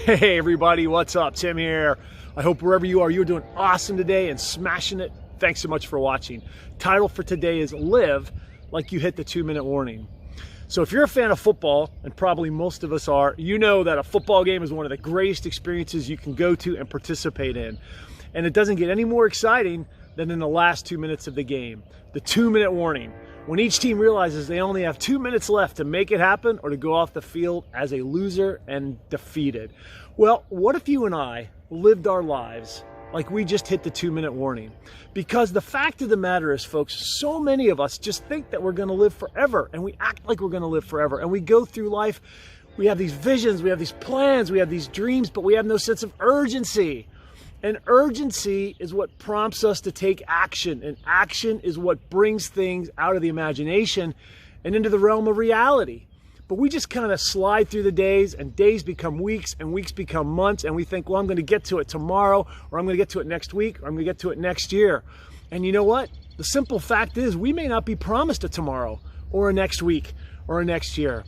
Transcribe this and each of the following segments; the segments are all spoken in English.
Hey everybody, what's up? Tim here. I hope wherever you are, you're doing awesome today and smashing it. Thanks so much for watching. Title for today is Live Like You Hit the 2-Minute Warning. So if you're a fan of football, and probably most of us are, you know that a football game is one of the greatest experiences you can go to and participate in. And it doesn't get any more exciting than in the last 2 minutes of the game. The 2-minute warning. When each team realizes they only have 2 minutes left to make it happen or to go off the field as a loser and defeated. Well, what if you and I lived our lives like we just hit the 2-minute warning? Because the fact of the matter is, folks, so many of us just think that we're going to live forever, and we act like we're going to live forever, and we go through life, we have these visions, we have these plans, we have these dreams, but we have no sense of urgency. And urgency is what prompts us to take action, and action is what brings things out of the imagination and into the realm of reality. But we just kind of slide through the days, and days become weeks, and weeks become months, and we think, well, I'm going to get to it tomorrow, or I'm going to get to it next week, or I'm going to get to it next year. And you know what? The simple fact is we may not be promised a tomorrow, or a next week, or a next year.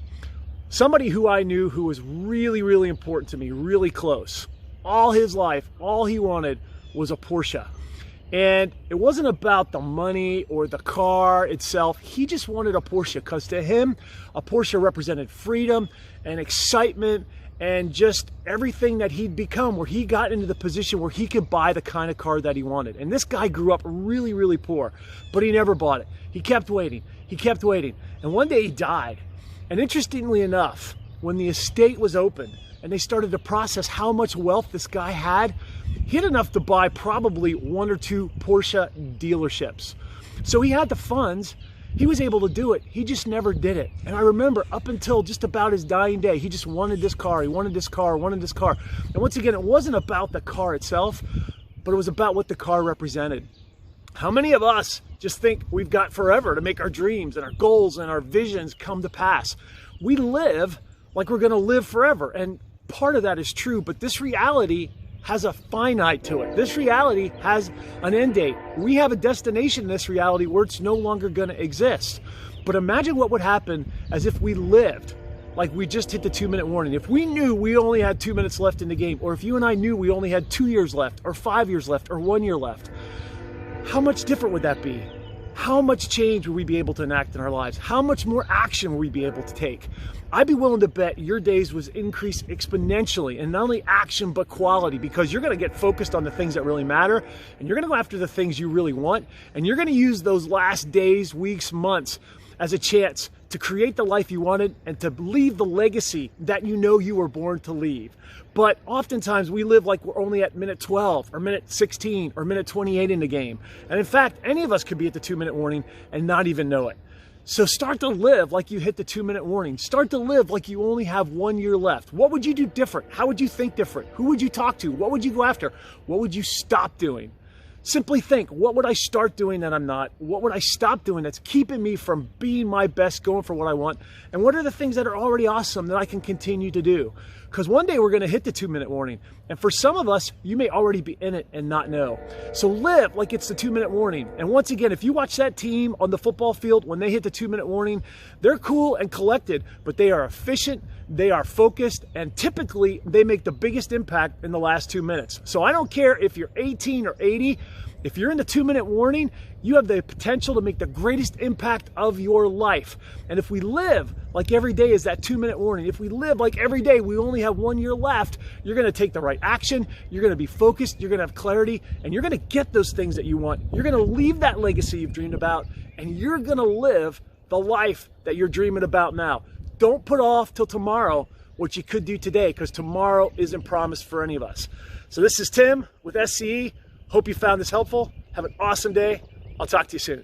Somebody who I knew who was really, really important to me, really close, all his life, all he wanted was a Porsche. And it wasn't about the money or the car itself. He just wanted a Porsche because to him, a Porsche represented freedom and excitement and just everything that he'd become, where he got into the position where he could buy the kind of car that he wanted. And this guy grew up really, really poor, but he never bought it. He kept waiting. He kept waiting. And one day he died. And interestingly enough, when the estate was opened, and they started to process how much wealth this guy had, he had enough to buy probably 1 or 2 Porsche dealerships. So he had the funds, he was able to do it, he just never did it. And I remember up until just about his dying day, he just wanted this car, he wanted this car, wanted this car. And once again, it wasn't about the car itself, but it was about what the car represented. How many of us just think we've got forever to make our dreams and our goals and our visions come to pass? We live like we're gonna live forever. And part of that is true, but this reality has a finite to it. This reality has an end date. We have a destination in this reality where it's no longer going to exist. But imagine what would happen as if we lived like we just hit the 2-minute warning. If we knew we only had 2 minutes left in the game, or if you and I knew we only had 2 years left, or 5 years left, or 1 year left, how much different would that be? How much change would we be able to enact in our lives? How much more action would we be able to take? I'd be willing to bet your days would increase exponentially, and not only action, but quality, because you're going to get focused on the things that really matter, and you're going to go after the things you really want, and you're going to use those last days, weeks, months as a chance to create the life you wanted and to leave the legacy that you know you were born to leave. But oftentimes we live like we're only at minute 12 or minute 16 or minute 28 in the game. And in fact, any of us could be at the 2-minute warning and not even know it. So start to live like you hit the 2-minute warning. Start to live like you only have 1 year left. What would you do different? How would you think different? Who would you talk to? What would you go after? What would you stop doing? Simply think, what would I start doing that I'm not? What would I stop doing that's keeping me from being my best, going for what I want? And what are the things that are already awesome that I can continue to do? Because one day we're going to hit the 2-minute warning. And for some of us, you may already be in it and not know. So live like it's the 2-minute warning. And once again, if you watch that team on the football field, when they hit the 2-minute warning, they're cool and collected, but they are efficient, they are focused, and typically they make the biggest impact in the last 2 minutes. So I don't care if you're 18 or 80, if you're in the 2-minute warning, you have the potential to make the greatest impact of your life. And if we live like every day is that 2-minute warning, if we live like every day we only have 1 year left, you're going to take the right action, you're going to be focused, you're going to have clarity, and you're going to get those things that you want. You're going to leave that legacy you've dreamed about, and you're going to live the life that you're dreaming about now. Don't put off till tomorrow what you could do today, because tomorrow isn't promised for any of us. So this is Tim with SCE. Hope you found this helpful. Have an awesome day. I'll talk to you soon.